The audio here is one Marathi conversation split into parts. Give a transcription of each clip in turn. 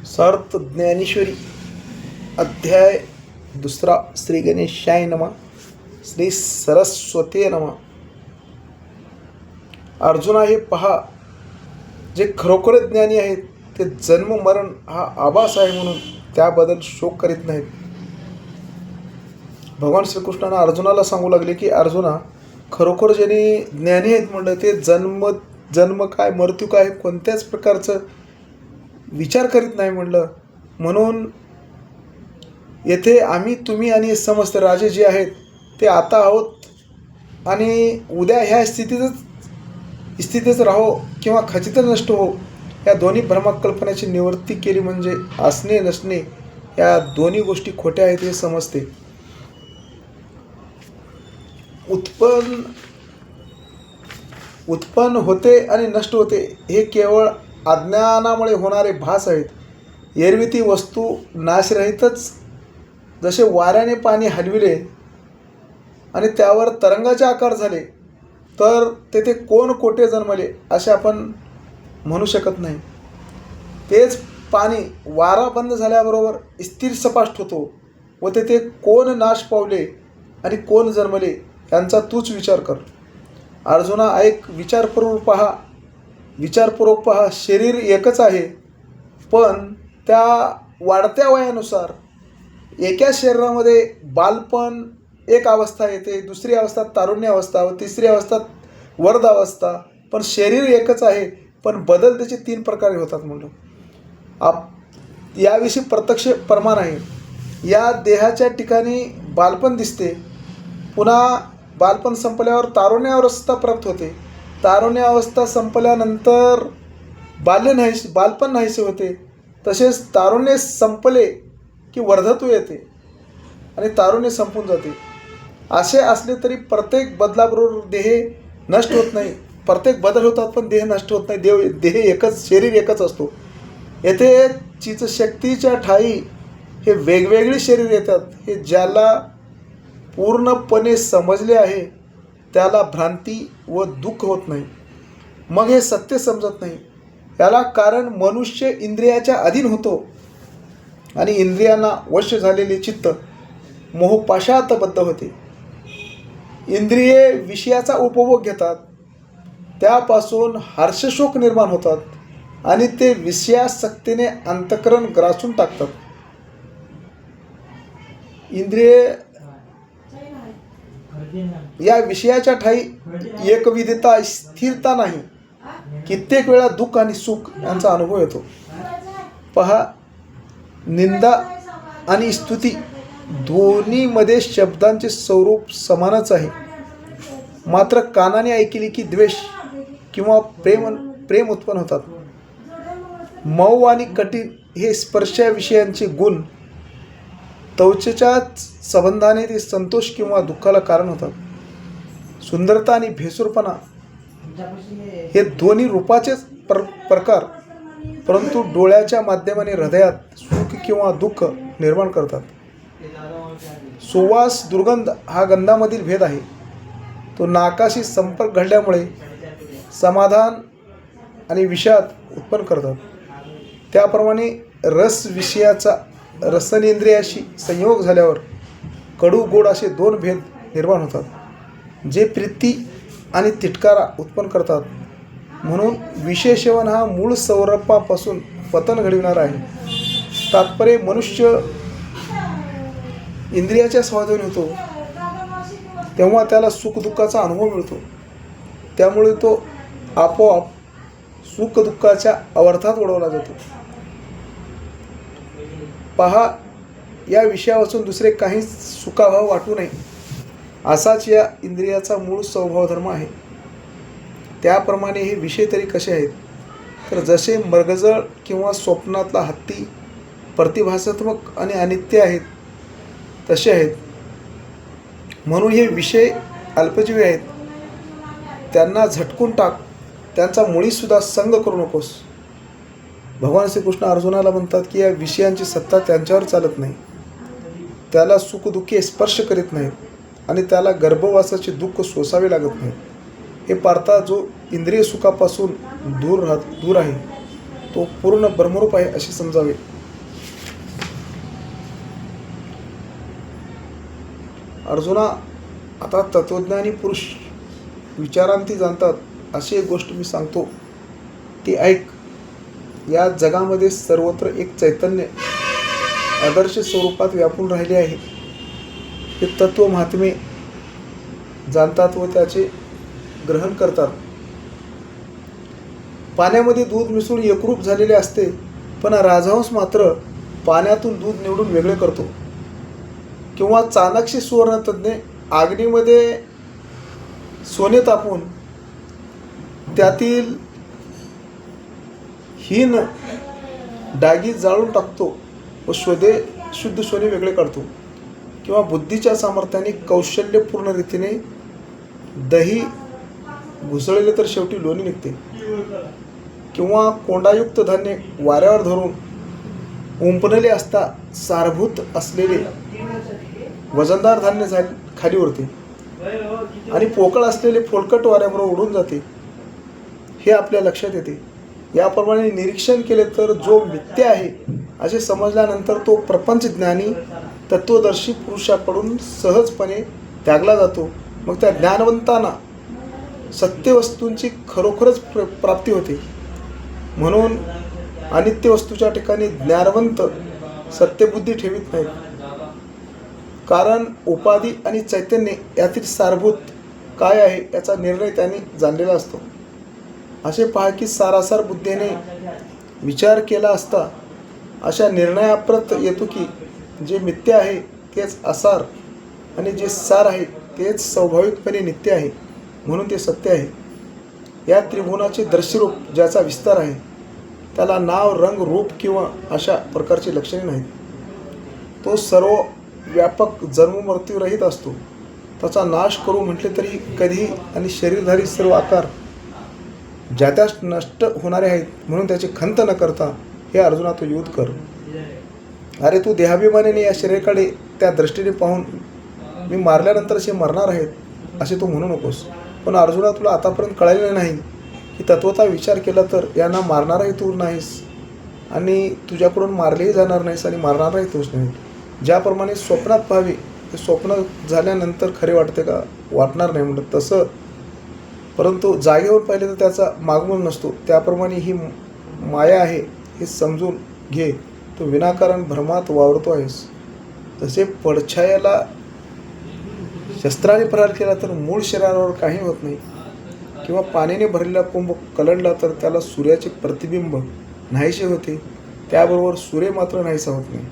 सार्थ ज्ञानेश्वरी अध्याय दुसरा. श्री गणेशाय नमः. श्री सरस्वती नमः. अर्जुना, हे पहा, जे खरोखर ज्ञानी आहेत ते जन्म मरण हा आभास आहे म्हणून त्याबद्दल शोक करीत नाहीत. भगवान श्रीकृष्णानं अर्जुनाला सांगू लागले की अर्जुना, खरोखर ज्यांनी ज्ञानी आहेत म्हणलं ते जन्म काय मृत्यू काय कोणत्याच प्रकारचं विचार करीत नाही म्हणलं. म्हणून येथे आम्ही तुम्ही आणि समस्त राजे जे आहेत ते आता आहोत आणि उद्या ह्या स्थितीतच राहो किंवा खचितच नष्ट हो, या दोन्ही भ्रमकल्पनेची निवृत्ती केली म्हणजे असणे नसणे या दोन्ही गोष्टी खोट्या आहेत हे समजते. उत्पन्न होते आणि नष्ट होते हे केवळ अज्ञानामुळे होणारे भास आहेत. एरवी ती वस्तू नाशरहितच, जसे वाऱ्याने पाणी हलविले आणि त्यावर तरंगाचे आकार झाले तर तेथे कोण कोठे जन्मले असे आपण म्हणू शकत नाही. तेच पाणी वारा बंद झाल्याबरोबर स्थिर सपाट होतो व तेथे कोण नाश पावले आणि कोण जन्मले यांचा तूच विचार कर. अर्जुना, ऐक, विचारपूर्वक पहा. शरीर एकच आहे, पण त्या वाढत्या वयानुसार एका शरीरामध्ये बालपण एक अवस्था येते, दुसरी अवस्था तारुण्य अवस्था व तिसरी अवस्था वर्ध अवस्था. पण शरीर एकच आहे, पण बदल त्याचे 3 प्रकारे होतात म्हणलं. याविषयी प्रत्यक्ष प्रमाण आहे. या देहाच्या ठिकाणी बालपण दिसते, पुन्हा बालपण संपल्यावर तारुण्य अवस्था प्राप्त होते, तारुण्य अवस्था संपल्यानंतर बालपण नाहीसे होते, तसेच तारुण्य संपले की वर्धत्व येते आणि तारुण्य संपून जाते. असे असले तरी प्रत्येक बदलाबरोबर देह नष्ट होत नाही. प्रत्येक बदल होतात पण देह नष्ट होत नाही. देह एकच, शरीर एकच असतो. येथे चित्तशक्तीच्या ठायी हे वेगवेगळे शरीर येतात. हे ज्याला पूर्णपणे समजले आहे त्याला भ्रांती व दुःख होत नाही. मग हे सत्य समजत नाही. याला कारण मनुष्य इंद्रियाच्या अधीन होतो आणि इंद्रियांना वश झालेले चित्त मोहपाशात बद्ध होते. इंद्रिये विषयाचा उपभोग घेतात, त्यापासून हर्षशोक निर्माण होतात आणि ते विषयासक्तीने अंतःकरण ग्रासून टाकतात. इंद्रिये या विषयाच्या ठाई एकविधता, स्थिरता नाही. कित्येक वेळा दुःख आणि सुख यांचा अनुभव येतो. पहा, निंदा आणि स्तुती दोन्हीमध्ये शब्दांचे स्वरूप समानच आहे. मात्र कानाने ऐकले की द्वेष किंवा प्रेम उत्पन्न होतात. मऊ आणि कठीण हे स्पर्श विषयांचे गुण, त्वचेच्या संबंधाने ते संतोष किंवा दुःखाला कारण होतात. सुंदरता आणि भेसूरपणा हे दोन्ही रूपाचेच प्रकार, परंतु डोळ्याच्या माध्यमाने हृदयात सुख किंवा दुःख निर्माण करतात. सुवास, दुर्गंध हा गंधामधील भेद आहे. तो नाकाशी संपर्क घडल्यामुळे समाधान आणि विषाद उत्पन्न करतात. त्याप्रमाणे रस विषयाचा रसनेंद्रियाशी संयोग झाल्यावर कडू गोड असे 2 भेद निर्माण होतात, जे प्रीती आणि तिटकारा उत्पन्न करतात. म्हणून विषय सेवन हा मूळ सौरभापासून पतन घडविणारा आहे. तात्पर्य, मनुष्य इंद्रियाच्या स्वाधीन होतो तेव्हा त्याला सुखदुःखाचा अनुभव मिळतो. त्यामुळे तो आपोआप सुखदुःखाच्या अवस्थात वळवला जातो. पहा, या विषयापासून दुसरे काही सुखाभाव वाटू नये असाच या इंद्रियाचा मूळ स्वभावधर्म आहे. त्याप्रमाणे हे विषय तरी कसे आहेत तर जसे मृगजळ किंवा स्वप्नातला हत्ती प्रतिभासात्मक आणि अनित्य आहेत तसे आहेत. म्हणून हे विषय अल्पजीवी आहेत. त्यांना झटकून टाक, त्यांचा मुळीसुद्धा संग करू नकोस. भगवान श्रीकृष्ण अर्जुनाला म्हणतात की या विषयांची सत्ता त्यांच्यावर चालत नाही. त्याला सुखदुःखे स्पर्श करीत नाहीत आणि त्याला गर्भवासाचे दुःख सोसावे लागत नाही. हे पार्था, जो इंद्रिय सुखापासून दूर आहे तो पूर्ण ब्रह्मरूप आहे असे समजावे. अर्जुना, आता तत्त्वज्ञानी पुरुष विचारांती जाणतात अशी एक गोष्ट मी सांगतो, ती ऐक. या जगामध्ये सर्वत्र एक चैतन्य आदर्श स्वरूपात व्यापून राहिले आहे. हे तत्त्व महात्मे जाणतात व त्याचे ग्रहण करतात. पाण्यामध्ये दूध मिसळून एकरूप झालेले असते, पण राजहंस मात्र पाण्यातून दूध निवडून वेगळे करतो. किंवा चाणक्य सुवर्णतज्ञ अग्नीमध्ये सोने तापून त्यातील हीन डागी जाळून टाकतो व शुद्ध सोने वेगळे काढतो. किंवा बुद्धीच्या सामर्थ्याने कौशल्यपूर्ण रीतीने दही घुसळले तर शेवटी लोणी निघते. किंवा कोंडायुक्त धान्य वाऱ्यावर धरून उंपणले असता सारभूत असलेले वजनदार धान्य खाली उरते आणि पोकळ असलेले फोलकट वाऱ्याबरोबर उडून जाते, हे आपल्या लक्षात येते. याप्रमाणे निरीक्षण केले तर जो मिथ्या आहे असे समजल्यानंतर तो प्रपंचज्ञानी तत्वदर्शी पुरुषाकडून सहजपणे त्यागला जातो. मग त्या ज्ञानवंतांना सत्य वस्तूंची खरोखरच प्राप्ती होते. म्हणून अनित्य वस्तूच्या ठिकाणी ज्ञानवंत सत्यबुद्धी ठेवीत नाहीत. कारण उपाधी आणि चैतन्य यातील सारभूत काय आहे याचा निर्णय त्यांनी जाणलेला असतो. असे पहा की सारासार बुद्धीने विचार केला असता अशा निर्णयाप्रत येतो की जे मिथ्या आहे तेच असार आणि जे सार आहे तेच स्वाभाविकपणे नित्य आहे, म्हणून ते सत्य आहे. या त्रिभुवनाचे दर्शरूप ज्याचा विस्तार आहे त्याला नाव, रंग, रूप किंवा अशा प्रकारची लक्षणे नाहीत. तो सर्व व्यापक जन्ममृत्यूरहित असतो. त्याचा नाश करू म्हटले तरी कधीही आणि शरीरधारी सर्व आकार ज्या त्या नष्ट होणारे आहेत, म्हणून त्याची खंत न करता हे अर्जुना तू युद्ध कर. अरे तू देहाभिमानाने या शरीराकडे त्या दृष्टीने पाहून मी मारल्यानंतर असे मरणार आहेत असे तू म्हणू नकोस. पण अर्जुना, तुला आतापर्यंत कळले नाही की तत्वता विचार केला तर यांना मारणारही तू नाहीस आणि तुझ्याकडून मारलेही जाणार नाहीस आणि मारणारही तूच नाही. ज्याप्रमाणे स्वप्नात पाहावे ते स्वप्न झाल्यानंतर खरे वाटते का? वाटणार नाही म्हणत तसं. परंतु जागेवर पाहिले तर त्याचा मागमूळ नसतो. त्याप्रमाणे ही माया आहे हे समजून घे. तू विनाकारण भ्रमात वावरतो आहेस. तसे पडछायाला शस्त्राने प्रहार केला तर मूळ शरीरावर काही होत नाही. किंवा पाण्याने भरलेला कुंभ कलंडला तर त्याला सूर्याचे प्रतिबिंब नाहीसे होते, त्याबरोबर सूर्य मात्र नाहीसा होत नाही.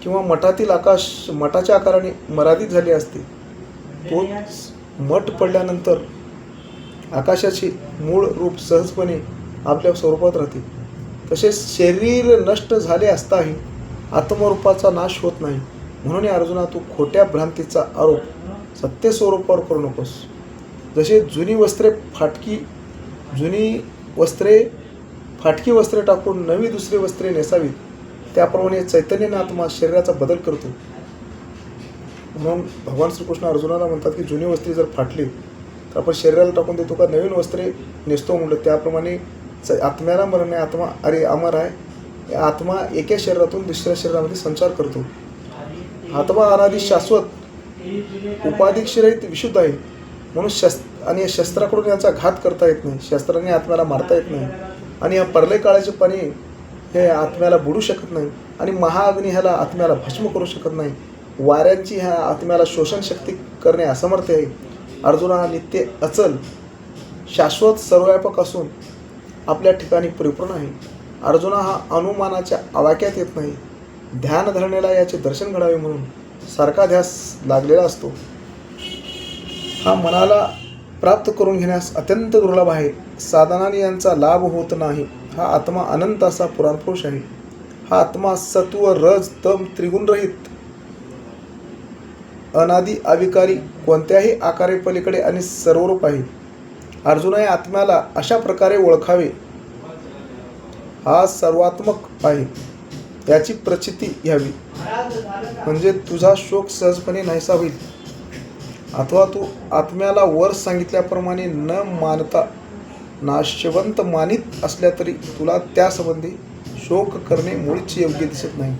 किंवा मठातील आकाश मठाच्या आकाराने मर्यादित झाले असते, तोच मठ पडल्यानंतर आकाशाचे मूळ रूप सहजपणे आपल्या स्वरूपात राहते. तसेच शरीर नष्ट झाले असताही आत्मरूपाचा नाश होत नाही. म्हणून अर्जुना, तू खोट्या भ्रांतीचा आरोप सत्य स्वरूपावर करू नकोस. जसे जुनी फाटकी वस्त्रे टाकून नवी दुसरी वस्त्रे नेसावीत, त्याप्रमाणे चैतन्याने आत्मा शरीराचा बदल करतो. म्हणून भगवान श्रीकृष्ण अर्जुनाला म्हणतात की जुनी वस्त्रे जर फाटली तर आपण शरीराला टाकून देतो का नवीन वस्त्रे नेसतो म्हणलं. त्याप्रमाणे आत्म्याला मरण आहे, आत्मा अरे अमर आहे. आत्मा एका शरीरातून दुसऱ्या शरीरामध्ये संचार करतो. आत्मा अनादी शाश्वत उपाधिक्षरहित विशुद्ध आहे. म्हणून आणि या शस्त्राकडून याचा घात करता येत नाही. शस्त्राने आत्म्याला मारता येत नाही. आणि या परलय काळाचे पाणी हे आत्म्याला बुडू शकत नाही. आणि महाअग्नी ह्याला आत्म्याला भस्म करू शकत नाही. वाऱ्यांची ह्या आत्म्याला शोषण शक्ती करणे असमर्थ आहे. अर्जुना, हा नित्य अचल शाश्वत सर्वव्यापक असून आपल्या ठिकाणी परिपूर्ण आहे. अर्जुना, हा अनुमानाच्या आवाक्यात येत नाही. ध्यान धरणेला याचे दर्शन घडावे म्हणून सारखा ध्यास लागलेला असतो. हा मनाला प्राप्त करून घेण्यास अत्यंत दुर्लभ आहे. साधनाने यांचा लाभ होत नाही. हा आत्मा अनंत असा पुराणपुरुष आहे. हा आत्मा सत्व, रज, तम त्रिगुणरहित, अनादी, अविकारी, कोणत्याही आकारे पलीकडे आणि सर्वरूप आहे. अर्जुना, या आत्म्याला अशा प्रकारे ओळखावे. हा सर्वात्मक आहे, याची प्रचिती घ्यावी, म्हणजे तुझा शोक सहजपणे नाहीसा होईल. अथवा तू आत्म्याला वर सांगितल्याप्रमाणे न मानता नाशवंत मानित असल्या तरी तुला त्यासंबंधी शोक करणे मुळीच योग्य दिसत नाही.